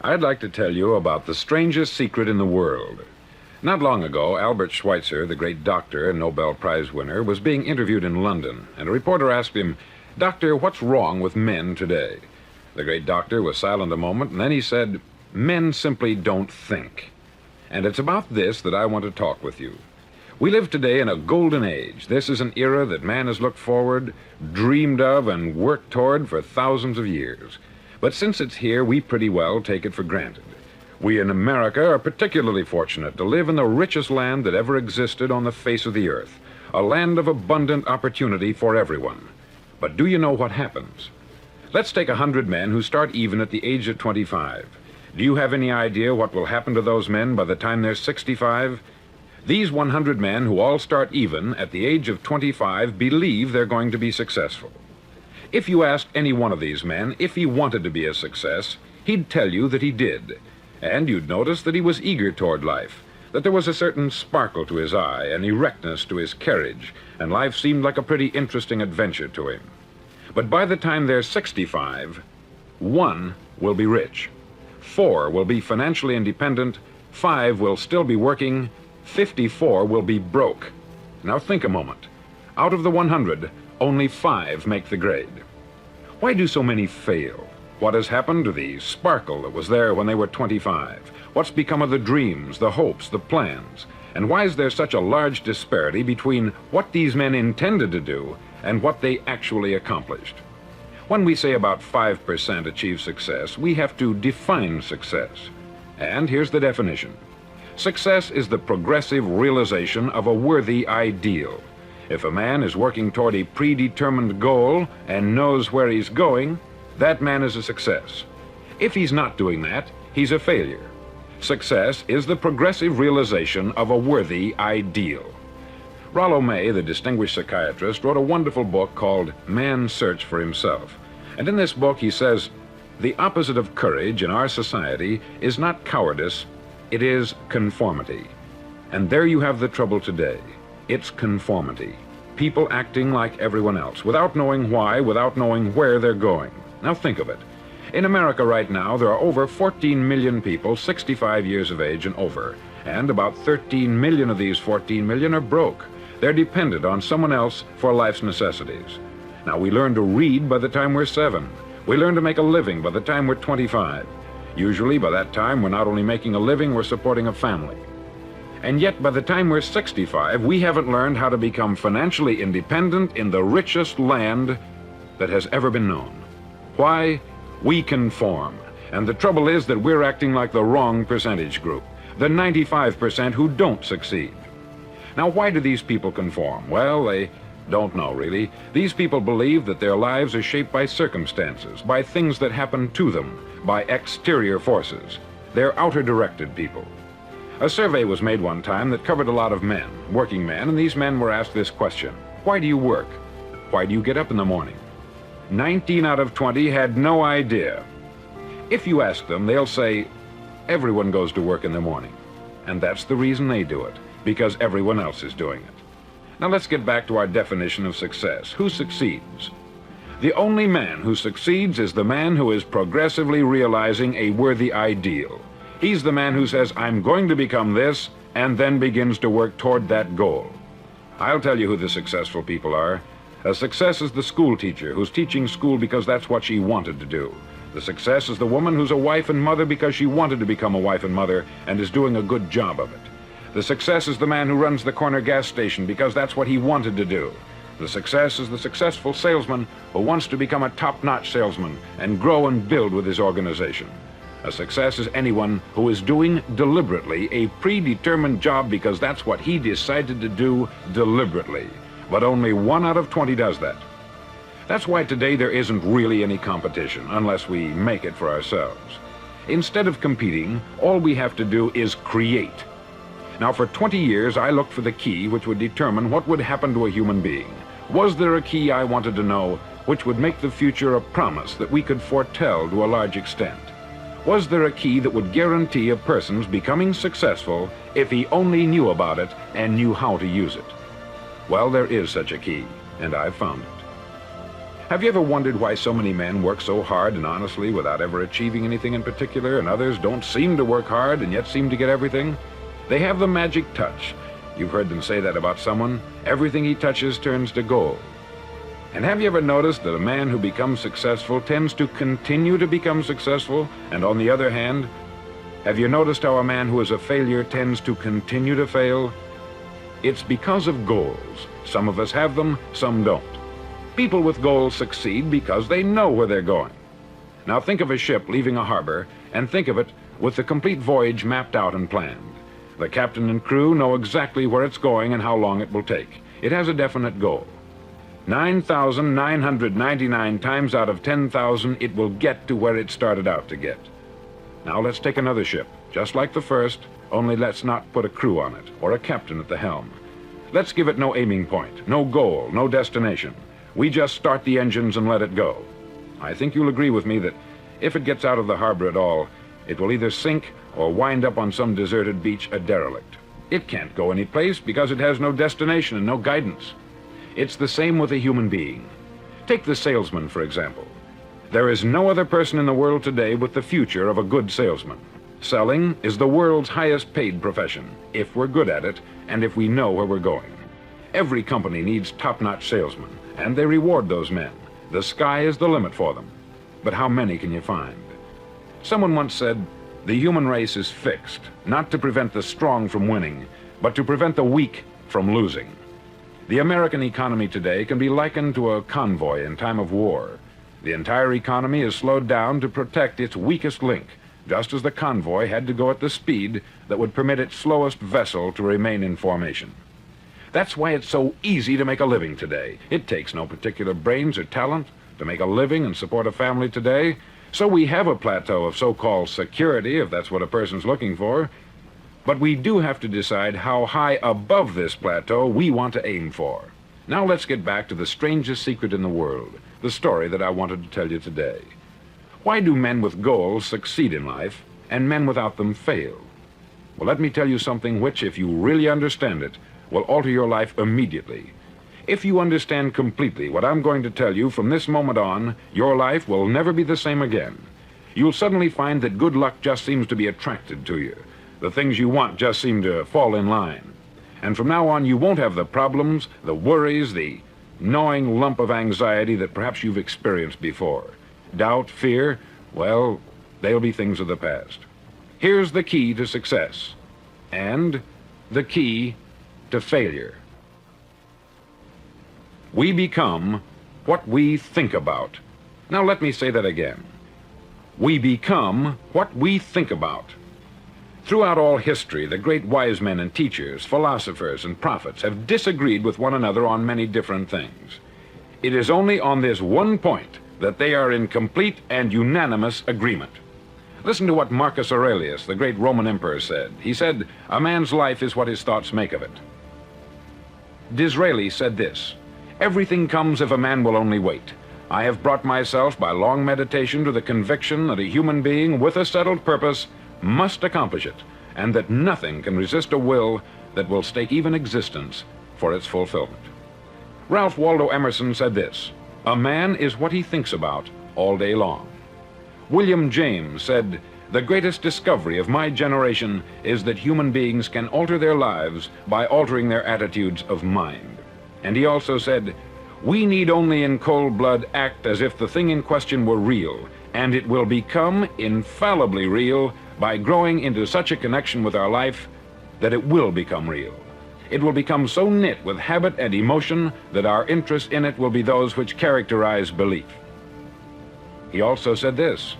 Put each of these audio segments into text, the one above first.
I'd like to tell you about the strangest secret in the world. Not long ago, Albert Schweitzer, the great doctor and Nobel Prize winner, was being interviewed in London, and a reporter asked him, "Doctor, what's wrong with men today?" The great doctor was silent a moment, and then he said, "Men simply don't think." And it's about this that I want to talk with you. We live today in a golden age. This is an era that man has looked forward, dreamed of, and worked toward for thousands of years. But since it's here, we pretty well take it for granted. We in America are particularly fortunate to live in the richest land that ever existed on the face of the earth, a land of abundant opportunity for everyone. But do you know what happens? Let's take 100 men who start even at the age of 25. Do you have any idea what will happen to those men by the time they're 65? These 100 men who all start even at the age of 25 believe they're going to be successful. If you asked any one of these men if he wanted to be a success, he'd tell you that he did. And you'd notice that he was eager toward life, that there was a certain sparkle to his eye, an erectness to his carriage, and life seemed like a pretty interesting adventure to him. But by the time they're 65, 1 will be rich, 4 will be financially independent, 5 will still be working, 54 will be broke. Now think a moment. Out of the 100, only 5 make the grade. Why do so many fail? What has happened to the sparkle that was there when they were 25? What's become of the dreams, the hopes, the plans? And why is there such a large disparity between what these men intended to do and what they actually accomplished? When we say about 5% achieve success, we have to define success. And here's the definition. Success is the progressive realization of a worthy ideal. If a man is working toward a predetermined goal and knows where he's going, that man is a success. If he's not doing that, he's a failure. Success is the progressive realization of a worthy ideal. Rollo May, the distinguished psychiatrist, wrote a wonderful book called Man's Search for Himself. And in this book he says, the opposite of courage in our society is not cowardice, it is conformity. And there you have the trouble today. It's conformity. People acting like everyone else, without knowing why, without knowing where they're going. Now think of it. In America right now, there are over 14 million people 65 years of age and over, and about 13 million of these 14 million are broke. They're dependent on someone else for life's necessities. Now, we learn to read by the time we're 7. We learn to make a living by the time we're 25. Usually, by that time, we're not only making a living, we're supporting a family. And yet, by the time we're 65, we haven't learned how to become financially independent in the richest land that has ever been known. Why? We conform. And the trouble is that we're acting like the wrong percentage group, the 95% who don't succeed. Now, why do these people conform? Well, they don't know, really. These people believe that their lives are shaped by circumstances, by things that happen to them, by exterior forces. They're outer-directed people. A survey was made one time that covered a lot of men, working men, and these men were asked this question. Why do you work? Why do you get up in the morning? 19 out of 20 had no idea. If you ask them, they'll say, everyone goes to work in the morning. And that's the reason they do it, because everyone else is doing it. Now let's get back to our definition of success. Who succeeds? The only man who succeeds is the man who is progressively realizing a worthy ideal. He's the man who says, I'm going to become this, and then begins to work toward that goal. I'll tell you who the successful people are. A success is the school teacher who's teaching school because that's what she wanted to do. The success is the woman who's a wife and mother because she wanted to become a wife and mother and is doing a good job of it. The success is the man who runs the corner gas station because that's what he wanted to do. The success is the successful salesman who wants to become a top-notch salesman and grow and build with his organization. A success is anyone who is doing deliberately a predetermined job because that's what he decided to do deliberately. But only 1 out of 20 does that. That's why today there isn't really any competition unless we make it for ourselves. Instead of competing, all we have to do is create. Now, for 20 years, I looked for the key which would determine what would happen to a human being. Was there a key I wanted to know which would make the future a promise that we could foretell to a large extent? Was there a key that would guarantee a person's becoming successful if he only knew about it and knew how to use it? Well, there is such a key, and I've found it. Have you ever wondered why so many men work so hard and honestly without ever achieving anything in particular, and others don't seem to work hard and yet seem to get everything? They have the magic touch. You've heard them say that about someone. Everything he touches turns to gold. And have you ever noticed that a man who becomes successful tends to continue to become successful? And on the other hand, have you noticed how a man who is a failure tends to continue to fail? It's because of goals. Some of us have them, some don't. People with goals succeed because they know where they're going. Now think of a ship leaving a harbor, and think of it with the complete voyage mapped out and planned. The captain and crew know exactly where it's going and how long it will take. It has a definite goal. 9,999 times out of 10,000, it will get to where it started out to get. Now let's take another ship, just like the first, only let's not put a crew on it, or a captain at the helm. Let's give it no aiming point, no goal, no destination. We just start the engines and let it go. I think you'll agree with me that if it gets out of the harbor at all, it will either sink or wind up on some deserted beach a derelict. It can't go any place because it has no destination and no guidance. It's the same with a human being. Take the salesman, for example. There is no other person in the world today with the future of a good salesman. Selling is the world's highest paid profession, if we're good at it and if we know where we're going. Every company needs top-notch salesmen, and they reward those men. The sky is the limit for them. But how many can you find? Someone once said, the human race is fixed, not to prevent the strong from winning, but to prevent the weak from losing. The American economy today can be likened to a convoy in time of war. The entire economy is slowed down to protect its weakest link, just as the convoy had to go at the speed that would permit its slowest vessel to remain in formation. That's why it's so easy to make a living today. It takes no particular brains or talent to make a living and support a family today. So we have a plateau of so-called security, if that's what a person's looking for. But we do have to decide how high above this plateau we want to aim for. Now let's get back to the strangest secret in the world, the story that I wanted to tell you today. Why do men with goals succeed in life and men without them fail? Well, let me tell you something which, if you really understand it, will alter your life immediately. If you understand completely what I'm going to tell you from this moment on, your life will never be the same again. You'll suddenly find that good luck just seems to be attracted to you. The things you want just seem to fall in line. And from now on, you won't have the problems, the worries, the gnawing lump of anxiety that perhaps you've experienced before. Doubt, fear, well, they'll be things of the past. Here's the key to success, and the key to failure. We become what we think about. Now let me say that again. We become what we think about. Throughout all history, the great wise men and teachers, philosophers and prophets have disagreed with one another on many different things. It is only on this one point that they are in complete and unanimous agreement. Listen to what Marcus Aurelius, the great Roman emperor, said. He said, "A man's life is what his thoughts make of it." Disraeli said this, "Everything comes if a man will only wait. I have brought myself by long meditation to the conviction that a human being with a settled purpose must accomplish it, and that nothing can resist a will that will stake even existence for its fulfillment." Ralph Waldo Emerson said this, "A man is what he thinks about all day long." William James said, "The greatest discovery of my generation is that human beings can alter their lives by altering their attitudes of mind." And he also said, "We need only in cold blood act as if the thing in question were real, and it will become infallibly real by growing into such a connection with our life that it will become real. It will become so knit with habit and emotion that our interest in it will be those which characterize belief." He also said this,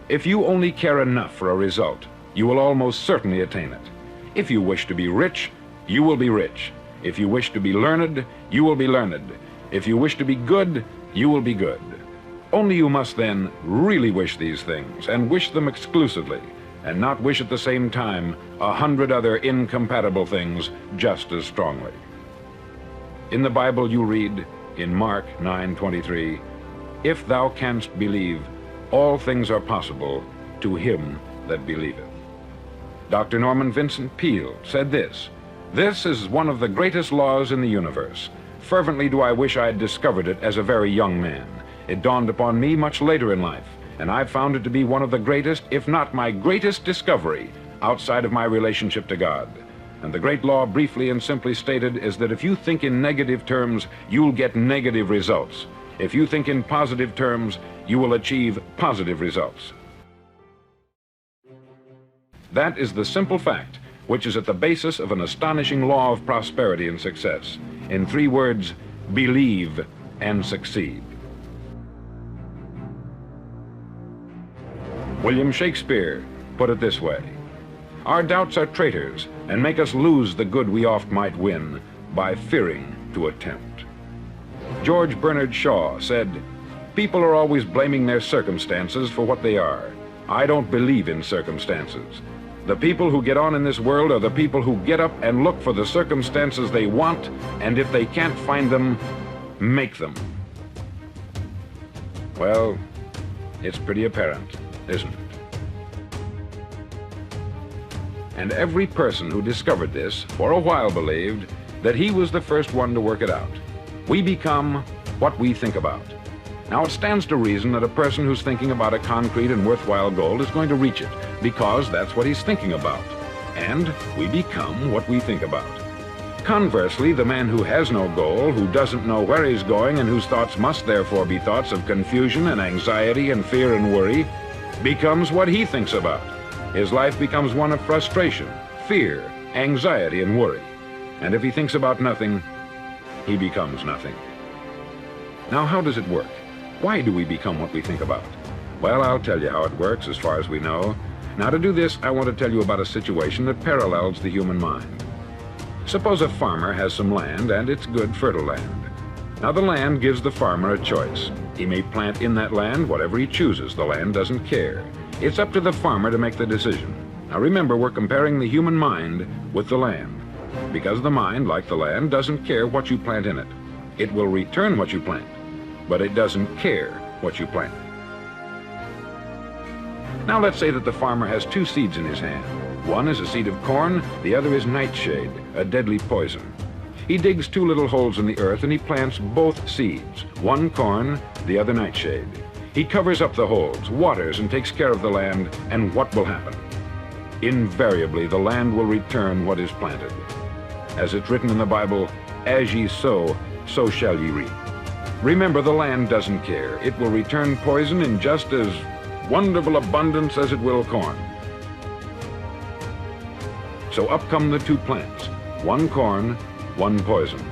"If you only care enough for a result, you will almost certainly attain it. If you wish to be rich, you will be rich. If you wish to be learned, you will be learned. If you wish to be good, you will be good. Only you must then really wish these things, and wish them exclusively, and not wish at the same time 100 other incompatible things just as strongly." In the Bible you read, in Mark 9:23, "If thou canst believe, all things are possible to him that believeth." Dr. Norman Vincent Peale said this, "This is one of the greatest laws in the universe. Fervently do I wish I had discovered it as a very young man. It dawned upon me much later in life, and I've found it to be one of the greatest, if not my greatest discovery, outside of my relationship to God. And the great law, briefly and simply stated, is that if you think in negative terms, you'll get negative results. If you think in positive terms, you will achieve positive results. That is the simple fact which is at the basis of an astonishing law of prosperity and success. In 3 words, believe and succeed. William Shakespeare put it this way: our doubts are traitors and make us lose the good we oft might win by fearing to attempt. George Bernard Shaw said, people are always blaming their circumstances for what they are. I don't believe in circumstances. The people who get on in this world are the people who get up and look for the circumstances they want, and if they can't find them, make them. Well, it's pretty apparent, isn't it? And every person who discovered this for a while believed that he was the first one to work it out. We become what we think about. Now, it stands to reason that a person who's thinking about a concrete and worthwhile goal is going to reach it, because that's what he's thinking about. And we become what we think about. Conversely, the man who has no goal, who doesn't know where he's going, and whose thoughts must therefore be thoughts of confusion and anxiety and fear and worry, becomes what he thinks about. His life becomes one of frustration, fear, anxiety, and worry. And if he thinks about nothing, he becomes nothing. Now, how does it work? Why do we become what we think about? Well, I'll tell you how it works as far as we know. Now, to do this, I want to tell you about a situation that parallels the human mind. Suppose a farmer has some land, and it's good, fertile land. Now, the land gives the farmer a choice. He may plant in that land whatever he chooses. The land doesn't care. It's up to the farmer to make the decision. Now, remember, we're comparing the human mind with the land, because the mind, like the land, doesn't care what you plant in it. It will return what you plant, but it doesn't care what you plant. Now, let's say that the farmer has 2 seeds in his hand. One is a seed of corn, the other is nightshade, a deadly poison. He digs 2 little holes in the earth and he plants both seeds, one corn, the other nightshade. He covers up the holes, waters, and takes care of the land, and what will happen? Invariably, the land will return what is planted. As it's written in the Bible, as ye sow, so shall ye reap. Remember, the land doesn't care. It will return poison in just as wonderful abundance as it will corn. So up come the 2 plants, one corn, one poison.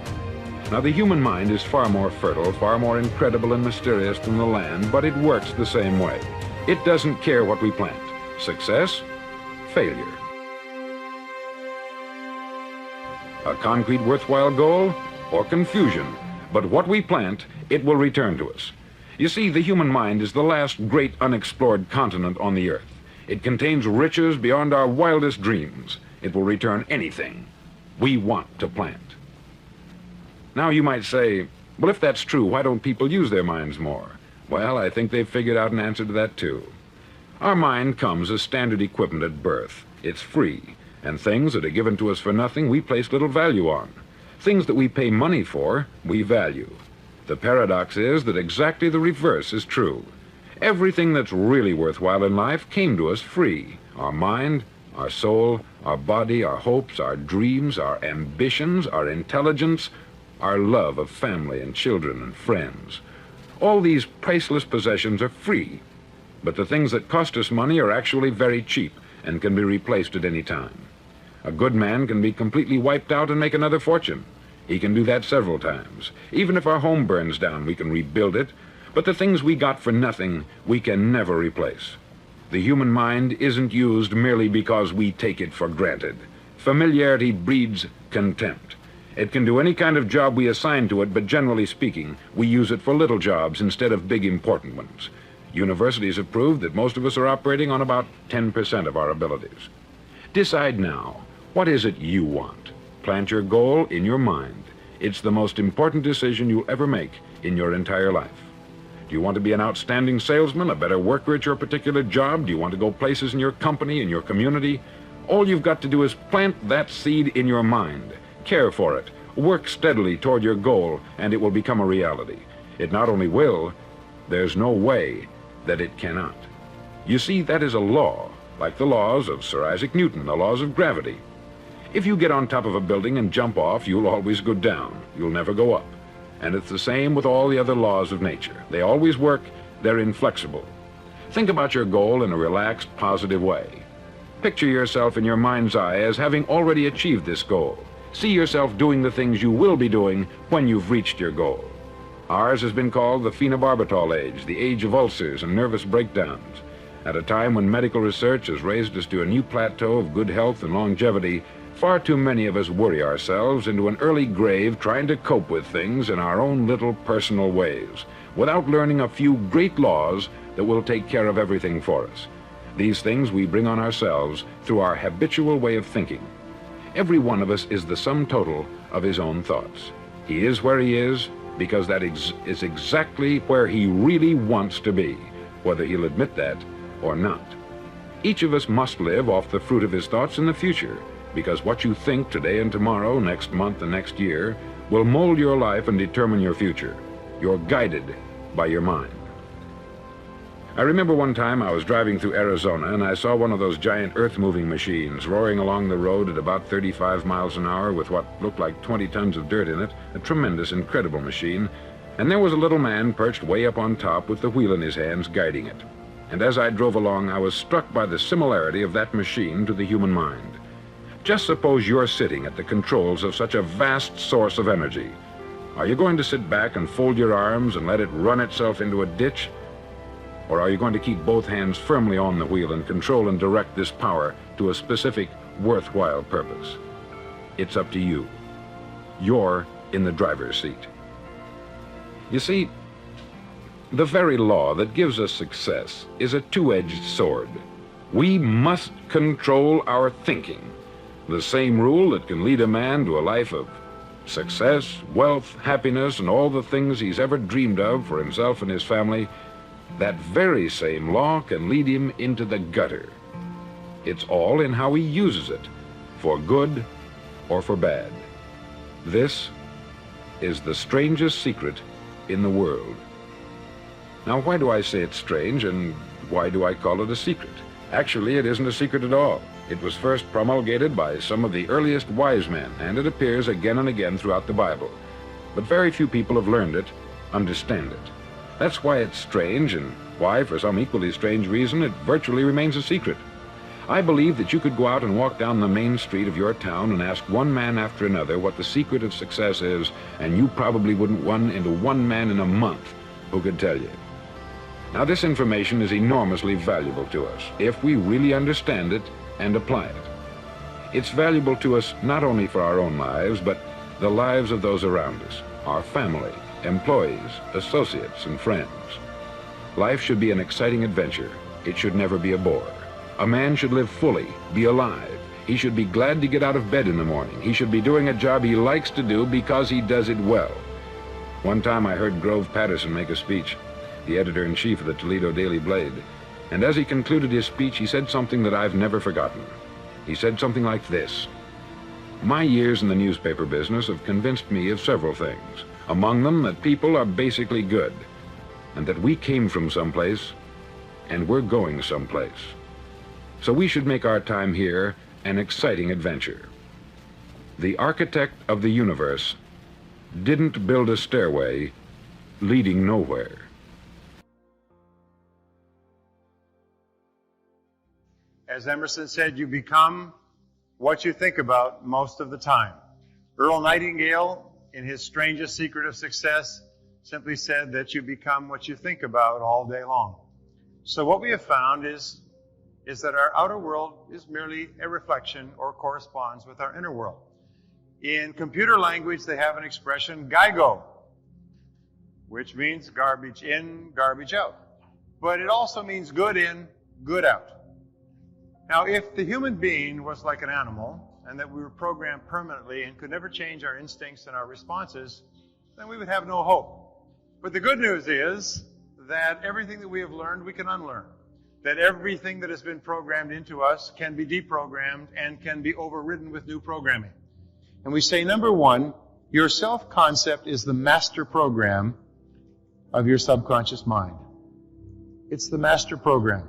Now, the human mind is far more fertile, far more incredible and mysterious than the land, but it works the same way. It doesn't care what we plant. Success, failure. A concrete, worthwhile goal, or confusion. But what we plant, it will return to us. You see, the human mind is the last great unexplored continent on the earth. It contains riches beyond our wildest dreams. It will return anything we want to plant. Now, you might say, well, if that's true, why don't people use their minds more? Well, I think they've figured out an answer to that, too. Our mind comes as standard equipment at birth. It's free, and things that are given to us for nothing, we place little value on. Things that we pay money for, we value. The paradox is that exactly the reverse is true. Everything that's really worthwhile in life came to us free. Our mind, our soul, our body, our hopes, our dreams, our ambitions, our intelligence, our love of family and children and friends. All these priceless possessions are free, but the things that cost us money are actually very cheap and can be replaced at any time. A good man can be completely wiped out and make another fortune. He can do that several times. Even if our home burns down, we can rebuild it, but the things we got for nothing, we can never replace. The human mind isn't used merely because we take it for granted. Familiarity breeds contempt. It can do any kind of job we assign to it, but generally speaking, we use it for little jobs instead of big important ones. Universities have proved that most of us are operating on about 10% of our abilities. Decide now, what is it you want? Plant your goal in your mind. It's the most important decision you'll ever make in your entire life. Do you want to be an outstanding salesman, a better worker at your particular job? Do you want to go places in your company, in your community? All you've got to do is plant that seed in your mind. Care for it. Work steadily toward your goal, and it will become a reality. It not only will, there's no way that it cannot. You see, that is a law, like the laws of Sir Isaac Newton, the laws of gravity. If you get on top of a building and jump off, you'll always go down. You'll never go up. And it's the same with all the other laws of nature. They always work. They're inflexible. Think about your goal in a relaxed, positive way. Picture yourself in your mind's eye as having already achieved this goal. See yourself doing the things you will be doing when you've reached your goal. Ours has been called the phenobarbital age, the age of ulcers and nervous breakdowns. At a time when medical research has raised us to a new plateau of good health and longevity, far too many of us worry ourselves into an early grave trying to cope with things in our own little personal ways, without learning a few great laws that will take care of everything for us. These things we bring on ourselves through our habitual way of thinking. Every one of us is the sum total of his own thoughts. He is where he is because that is exactly where he really wants to be, whether he'll admit that or not. Each of us must live off the fruit of his thoughts in the future, because what you think today and tomorrow, next month and next year, will mold your life and determine your future. You're guided by your mind. I remember one time I was driving through Arizona and I saw one of those giant earth-moving machines roaring along the road at about 35 miles an hour with what looked like 20 tons of dirt in it, a tremendous, incredible machine, and there was a little man perched way up on top with the wheel in his hands guiding it. And as I drove along, I was struck by the similarity of that machine to the human mind. Just suppose you're sitting at the controls of such a vast source of energy. Are you going to sit back and fold your arms and let it run itself into a ditch? Or are you going to keep both hands firmly on the wheel and control and direct this power to a specific, worthwhile purpose? It's up to you. You're in the driver's seat. You see, the very law that gives us success is a two-edged sword. We must control our thinking. The same rule that can lead a man to a life of success, wealth, happiness, and all the things he's ever dreamed of for himself and his family, that very same law can lead him into the gutter. It's all in how he uses it, for good or for bad. This is the strangest secret in the world. Now, why do I say it's strange, and why do I call it a secret? Actually, it isn't a secret at all. It was first promulgated by some of the earliest wise men, and it appears again and again throughout the Bible. But very few people have learned it, understand it. That's why it's strange, and why, for some equally strange reason, it virtually remains a secret. I believe that you could go out and walk down the main street of your town and ask one man after another what the secret of success is, and you probably wouldn't run into one man in a month who could tell you. Now, this information is enormously valuable to us if we really understand it and apply it. It's valuable to us not only for our own lives, but the lives of those around us, our family, employees, associates, and friends. Life should be an exciting adventure. It should never be a bore. A man should live fully, be alive. He should be glad to get out of bed in the morning. He should be doing a job he likes to do because he does it well. One time I heard Grove Patterson make a speech, the editor-in-chief of the Toledo Daily Blade, and as he concluded his speech, he said something that I've never forgotten. He said something like this: "My years in the newspaper business have convinced me of several things, among them that people are basically good, and that we came from someplace, and we're going someplace. So we should make our time here an exciting adventure. The architect of the universe didn't build a stairway leading nowhere." As Emerson said, you become what you think about most of the time. Earl Nightingale, in his Strangest Secret of Success, simply said that you become what you think about all day long. So what we have found is that our outer world is merely a reflection or corresponds with our inner world. In computer language, they have an expression, GIGO, which means garbage in, garbage out. But it also means good in, good out. Now, if the human being was like an animal, and that we were programmed permanently and could never change our instincts and our responses, then we would have no hope. But the good news is that everything that we have learned, we can unlearn. That everything that has been programmed into us can be deprogrammed and can be overridden with new programming. And we say, number one, Your self-concept is the master program of your subconscious mind. It's the master program.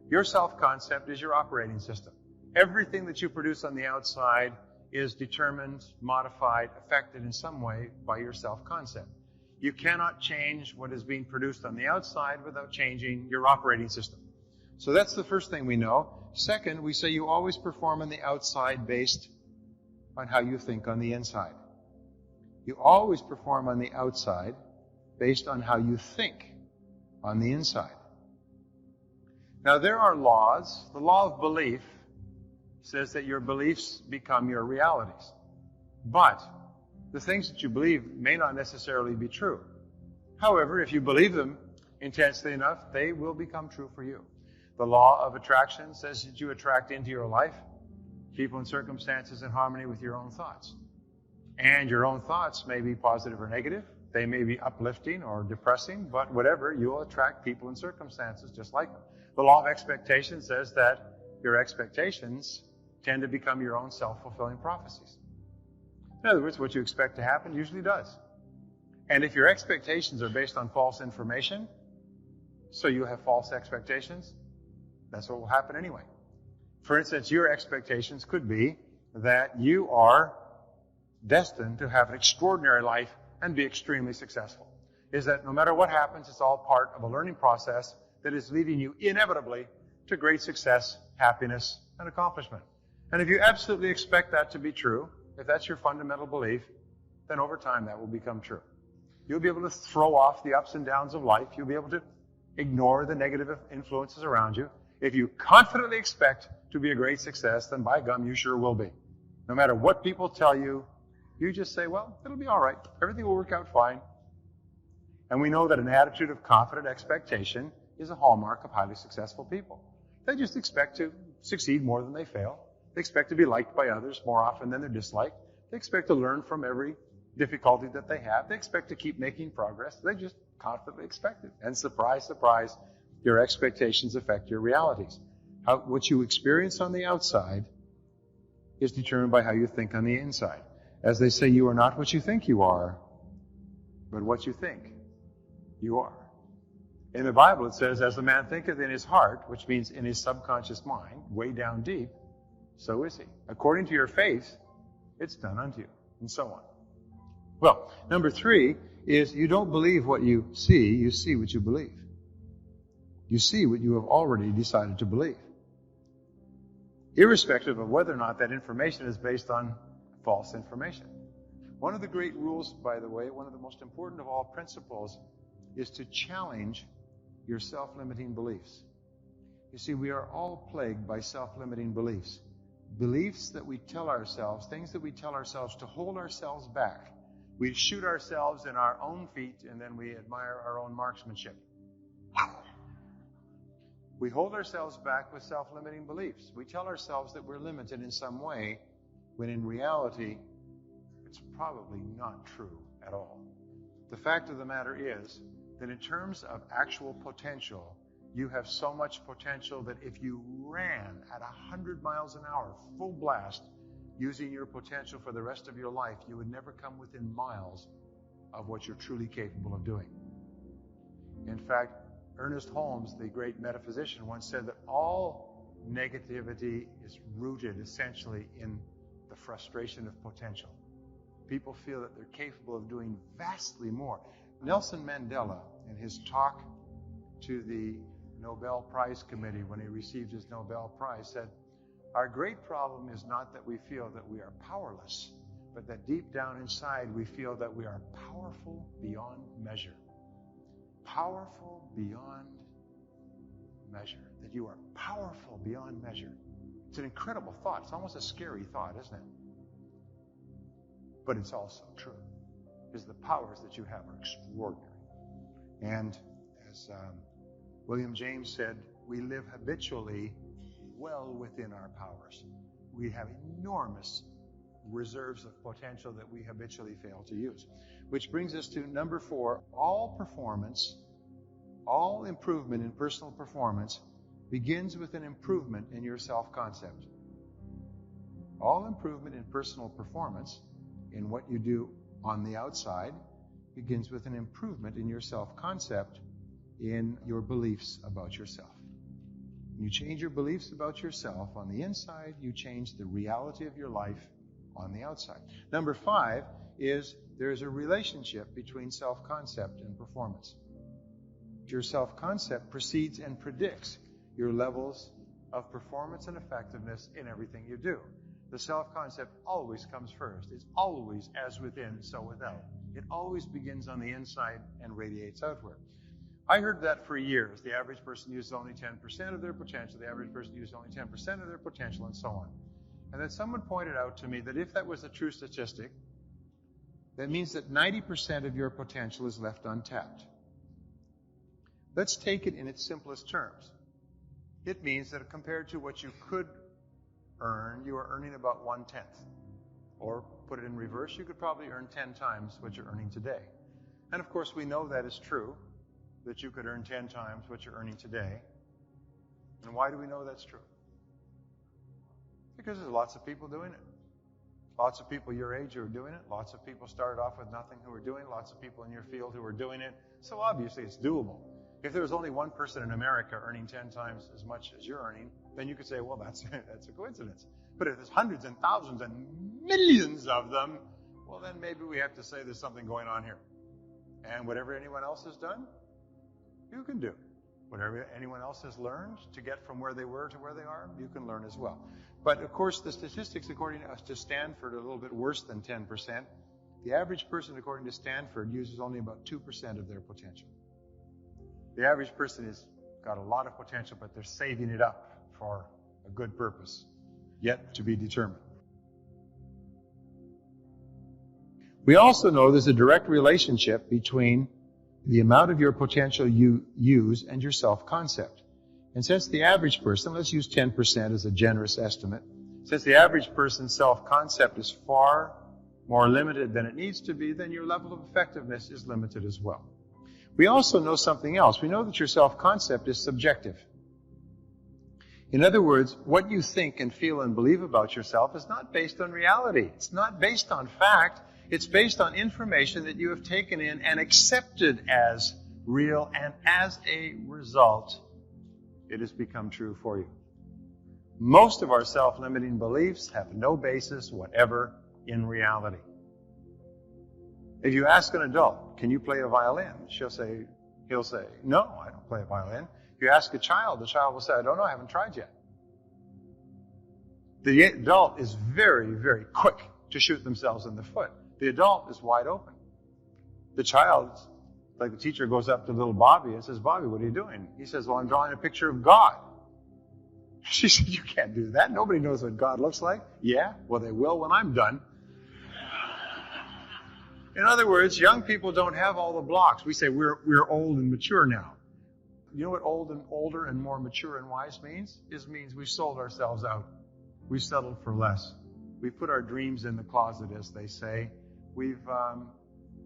Your self-concept is your operating system. Everything that you produce on the outside is determined, modified, affected in some way by your self-concept. You cannot change what is being produced on the outside without changing your operating system. So that's the first thing we know. Second, we say you always perform on the outside based on how you think on the inside. You always perform on the outside based on how you think on the inside. Now, there are laws. The law of belief says that your beliefs become your realities. But the things that you believe may not necessarily be true. However, if you believe them intensely enough, they will become true for you. The law of attraction says that you attract into your life people and circumstances in harmony with your own thoughts. And your own thoughts may be positive or negative. They may be uplifting or depressing, but whatever, you'll attract people and circumstances just like them. The law of expectation says that your expectations tend to become your own self-fulfilling prophecies. In other words, what you expect to happen usually does. And if your expectations are based on false information, so you have false expectations, that's what will happen anyway. For instance, your expectations could be that you are destined to have an extraordinary life and be extremely successful. Is that no matter what happens, it's all part of a learning process that is leading you inevitably to great success, happiness, and accomplishment. And if you absolutely expect that to be true, if that's your fundamental belief, then over time that will become true. You'll be able to throw off the ups and downs of life. You'll be able to ignore the negative influences around you. If you confidently expect to be a great success, then by gum, you sure will be. No matter what people tell you, you just say, well, it'll be all right. Everything will work out fine. And we know that an attitude of confident expectation is a hallmark of highly successful people. They just expect to succeed more than they fail. They expect to be liked by others more often than they're disliked. They expect to learn from every difficulty that they have. They expect to keep making progress. They just confidently expect it. And surprise, surprise, your expectations affect your realities. What you experience on the outside is determined by how you think on the inside. As they say, you are not what you think you are, but what you think you are. In the Bible, it says, as a man thinketh in his heart, which means in his subconscious mind, way down deep, so is he. According to your faith, it's done unto you, and so on. Well, number 3 is you don't believe what you see what you believe. You see what you have already decided to believe, irrespective of whether or not that information is based on false information. One of the great rules, by the way, one of the most important of all principles, is to challenge your self-limiting beliefs. You see, we are all plagued by self-limiting beliefs. Beliefs that we tell ourselves, things that we tell ourselves to hold ourselves back. We shoot ourselves in our own feet and then we admire our own marksmanship. We hold ourselves back with self-limiting beliefs. We tell ourselves that we're limited in some way, when in reality, it's probably not true at all. The fact of the matter is that in terms of actual potential, you have so much potential that if you ran at 100 miles an hour, full blast, using your potential for the rest of your life, you would never come within miles of what you're truly capable of doing. In fact, Ernest Holmes, the great metaphysician, once said that all negativity is rooted essentially in the frustration of potential. People feel that they're capable of doing vastly more. Nelson Mandela, in his talk to the Nobel Prize Committee when he received his Nobel Prize, said, our great problem is not that we feel that we are powerless, but that deep down inside we feel that we are powerful beyond measure. Powerful beyond measure. That you are powerful beyond measure. It's an incredible thought. It's almost a scary thought, isn't it? But it's also true. Because the powers that you have are extraordinary. And as William James said, we live habitually well within our powers. We have enormous reserves of potential that we habitually fail to use. Which brings us to number 4. All performance, all improvement in personal performance begins with an improvement in your self-concept. All improvement in personal performance in what you do on the outside begins with an improvement in your self-concept, in your beliefs about yourself. When you change your beliefs about yourself on the inside, you change the reality of your life on the outside. Number 5 is there's a relationship between self-concept and performance. Your self-concept precedes and predicts your levels of performance and effectiveness in everything you do. The self-concept always comes first. It's always as within, so without. It always begins on the inside and radiates outward. I heard that for years. The average person uses only 10% of their potential. The average person uses only 10% of their potential, and so on. And then someone pointed out to me that if that was a true statistic, that means that 90% of your potential is left untapped. Let's take it in its simplest terms. It means that compared to what you could earn, you are earning about 1/10. Or put it in reverse, you could probably earn 10 times what you're earning today. And of course, we know that is true, that you could earn 10 times what you're earning today. And why do we know that's true? Because there's lots of people doing it. Lots of people your age who are doing it. Lots of people started off with nothing who are doing it. Lots of people in your field who are doing it. So obviously it's doable. If there was only one person in America earning 10 times as much as you're earning, then you could say, well, that's a coincidence. But if there's hundreds and thousands and millions of them, well, then maybe we have to say there's something going on here. And whatever anyone else has done, you can do. Whatever anyone else has learned to get from where they were to where they are, you can learn as well. But of course, the statistics, according to Stanford, are a little bit worse than 10%. The average person, according to Stanford, uses only about 2% of their potential. The average person has got a lot of potential, but they're saving it up for a good purpose, yet to be determined. We also know there's a direct relationship between the amount of your potential you use and your self-concept. And since the average person, let's use 10% as a generous estimate, since the average person's self-concept is far more limited than it needs to be, then your level of effectiveness is limited as well. We also know something else. We know that your self-concept is subjective. In other words, what you think and feel and believe about yourself is not based on reality. It's not based on fact. It's based on information that you have taken in and accepted as real, and as a result, it has become true for you. Most of our self-limiting beliefs have no basis whatever in reality. If you ask an adult, can you play a violin? He'll say, no, I don't play a violin. If you ask a child, the child will say, I don't know, I haven't tried yet. The adult is very, very quick to shoot themselves in the foot. The adult is wide open. The child, like the teacher goes up to little Bobby and says, Bobby, what are you doing? He says, well, I'm drawing a picture of God. She said, you can't do that. Nobody knows what God looks like. Yeah, well, they will when I'm done. In other words, young people don't have all the blocks. We say we're old and mature now. You know what older and more mature and wise means? It means we've sold ourselves out. We've settled for less. We've put our dreams in the closet, as they say. We've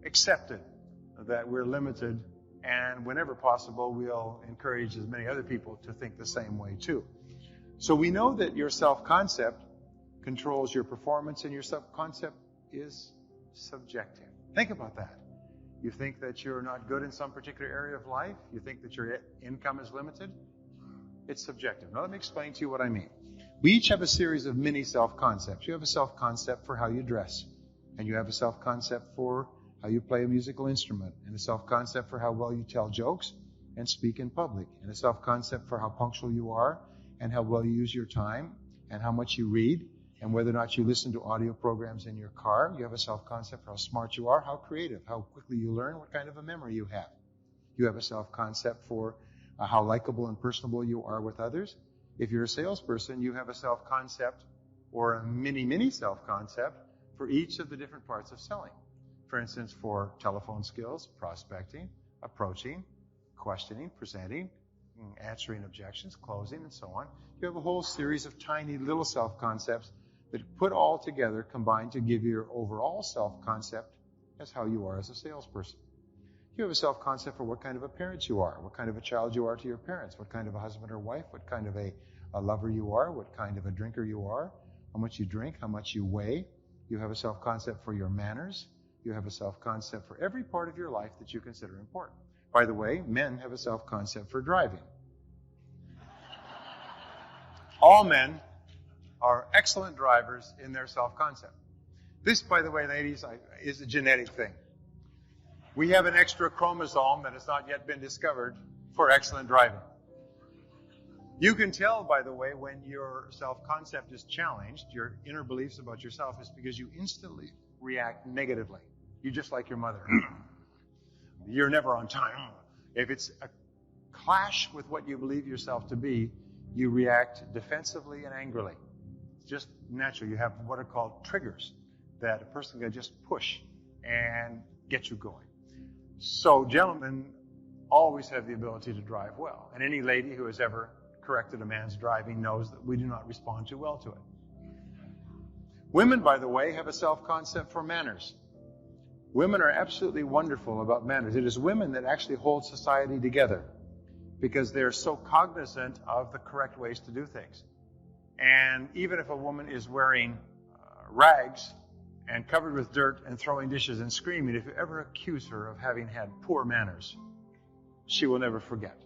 accepted that we're limited, and whenever possible, we'll encourage as many other people to think the same way too. So we know that your self-concept controls your performance, and your self-concept is subjective. Think about that. You think that you're not good in some particular area of life? You think that your income is limited? It's subjective. Now let me explain to you what I mean. We each have a series of mini self-concepts. You have a self-concept for how you dress, and you have a self-concept for how you play a musical instrument, and a self-concept for how well you tell jokes and speak in public, and a self-concept for how punctual you are, and how well you use your time, and how much you read, and whether or not you listen to audio programs in your car. You have a self-concept for how smart you are, how creative, how quickly you learn, what kind of a memory you have. You have a self-concept for how likable and personable you are with others. If you're a salesperson, you have a self-concept or a mini self-concept for each of the different parts of selling. For instance, for telephone skills, prospecting, approaching, questioning, presenting, answering objections, closing, and so on. You have a whole series of tiny little self-concepts that put all together, combine to give you your overall self-concept as how you are as a salesperson. You have a self-concept for what kind of a parent you are, what kind of a child you are to your parents, what kind of a husband or wife, what kind of a lover you are, what kind of a drinker you are, how much you drink, how much you weigh, You have a self-concept for your manners. You have a self-concept for every part of your life that you consider important. By the way, men have a self-concept for driving. All men are excellent drivers in their self-concept. This, by the way, ladies, is a genetic thing. We have an extra chromosome that has not yet been discovered for excellent driving. You can tell, by the way, when your self-concept is challenged, your inner beliefs about yourself, is because you instantly react negatively. You're just like your mother. You're never on time. If it's a clash with what you believe yourself to be, you react defensively and angrily. It's just natural. You have what are called triggers that a person can just push and get you going. So gentlemen always have the ability to drive well. And any lady who has ever corrected a man's driving knows that we do not respond too well to it. Women, by the way, have a self-concept for manners. Women are absolutely wonderful about manners. It is women that actually hold society together because they're so cognizant of the correct ways to do things. And even if a woman is wearing rags and covered with dirt and throwing dishes and screaming, if you ever accuse her of having had poor manners, she will never forget.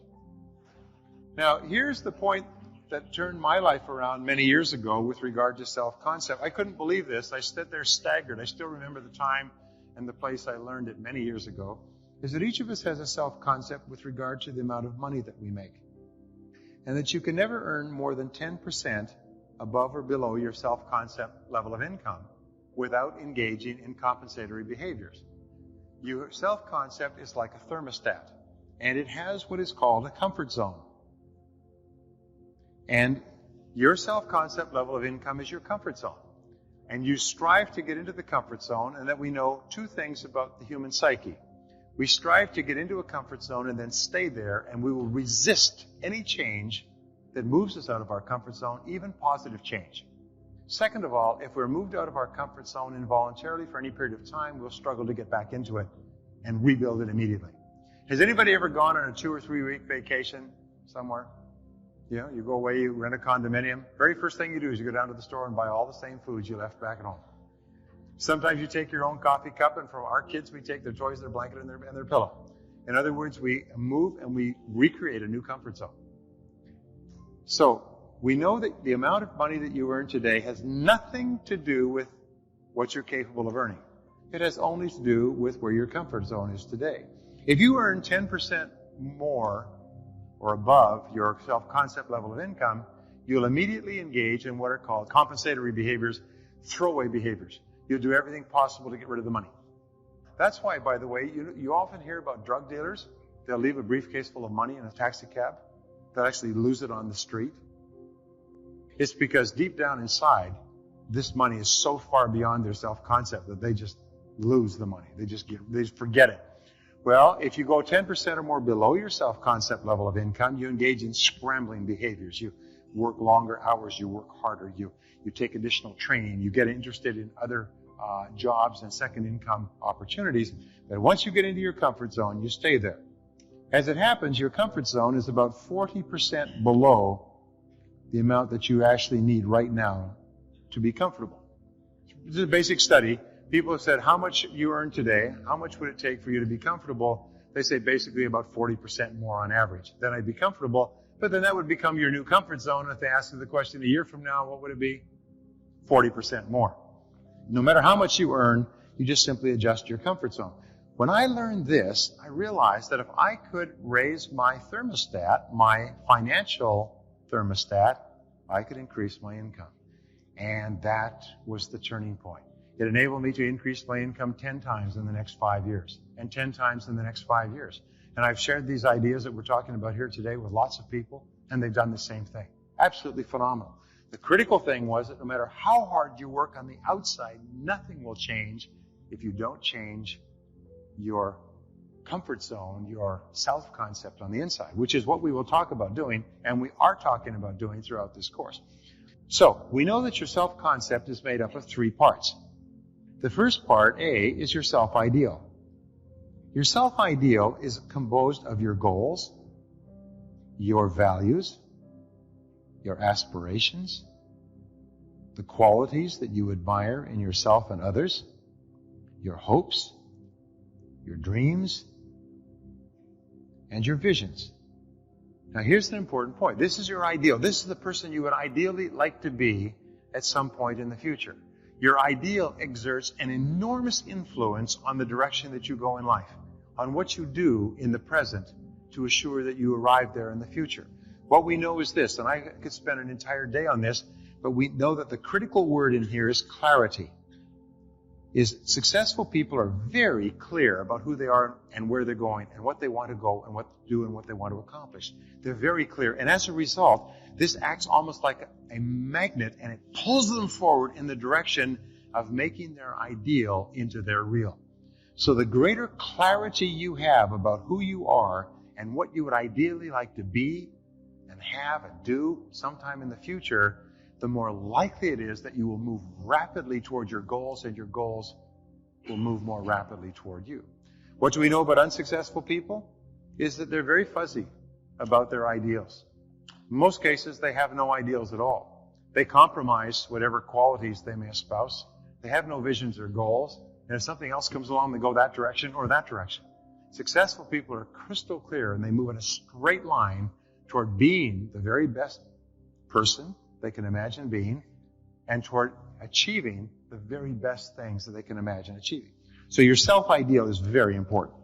Now, here's the point that turned my life around many years ago with regard to self-concept. I couldn't believe this. I stood there staggered. I still remember the time and the place I learned it many years ago, is that each of us has a self-concept with regard to the amount of money that we make. And that you can never earn more than 10% above or below your self-concept level of income without engaging in compensatory behaviors. Your self-concept is like a thermostat, and it has what is called a comfort zone. And your self-concept level of income is your comfort zone. And you strive to get into the comfort zone, and that we know two things about the human psyche. We strive to get into a comfort zone and then stay there, and we will resist any change that moves us out of our comfort zone, even positive change. Second of all, if we're moved out of our comfort zone involuntarily for any period of time, we'll struggle to get back into it and rebuild it immediately. Has anybody ever gone on a 2 or 3 week vacation somewhere? You know, you go away, you rent a condominium. Very first thing you do is you go down to the store and buy all the same foods you left back at home. Sometimes you take your own coffee cup, and from our kids, we take their toys, their blanket, and their pillow. In other words, we move and we recreate a new comfort zone. So, we know that the amount of money that you earn today has nothing to do with what you're capable of earning. It has only to do with where your comfort zone is today. If you earn 10% more or above your self-concept level of income, you'll immediately engage in what are called compensatory behaviors, throwaway behaviors. You'll do everything possible to get rid of the money. That's why, by the way, you often hear about drug dealers. They'll leave a briefcase full of money in a taxi cab. They'll actually lose it on the street. It's because deep down inside, this money is so far beyond their self-concept that they just lose the money. They just forget it. Well, if you go 10% or more below your self-concept level of income, you engage in scrambling behaviors. You work longer hours, you work harder, you take additional training, you get interested in other jobs and second income opportunities. But once you get into your comfort zone, you stay there. As it happens, your comfort zone is about 40% below the amount that you actually need right now to be comfortable. This is a basic study. People have said, how much you earn today, how much would it take for you to be comfortable? They say basically about 40% more on average. Then I'd be comfortable, but then that would become your new comfort zone. If they ask you the question a year from now, what would it be? 40% more. No matter how much you earn, you just simply adjust your comfort zone. When I learned this, I realized that if I could raise my thermostat, my financial thermostat, I could increase my income. And that was the turning point. It enabled me to increase my income 10 times in the next 5 years, and 10 times in the next 5 years. And I've shared these ideas that we're talking about here today with lots of people, and they've done the same thing. Absolutely phenomenal. The critical thing was that no matter how hard you work on the outside, nothing will change if you don't change your comfort zone, your self-concept on the inside, which is what we will talk about doing, and we are talking about doing throughout this course. So, we know that your self-concept is made up of 3 parts. The first part, A, is your self-ideal. Your self-ideal is composed of your goals, your values, your aspirations, the qualities that you admire in yourself and others, your hopes, your dreams, and your visions. Now here's an important point. This is your ideal. This is the person you would ideally like to be at some point in the future. Your ideal exerts an enormous influence on the direction that you go in life, on what you do in the present to assure that you arrive there in the future. What we know is this, and I could spend an entire day on this, but we know that the critical word in here is clarity. Successful people are very clear about who they are and where they're going and what they want to go and what to do and what they want to accomplish. They're very clear. And as a result, this acts almost like a magnet, and it pulls them forward in the direction of making their ideal into their real. So the greater clarity you have about who you are and what you would ideally like to be and have and do sometime in the future, the more likely it is that you will move rapidly toward your goals, and your goals will move more rapidly toward you. What do we know about unsuccessful people? Is that they're very fuzzy about their ideals. In most cases, they have no ideals at all. They compromise whatever qualities they may espouse. They have no visions or goals. And if something else comes along, they go that direction or that direction. Successful people are crystal clear, and they move in a straight line toward being the very best person they can imagine being, and toward achieving the very best things that they can imagine achieving. So your self-ideal is very important.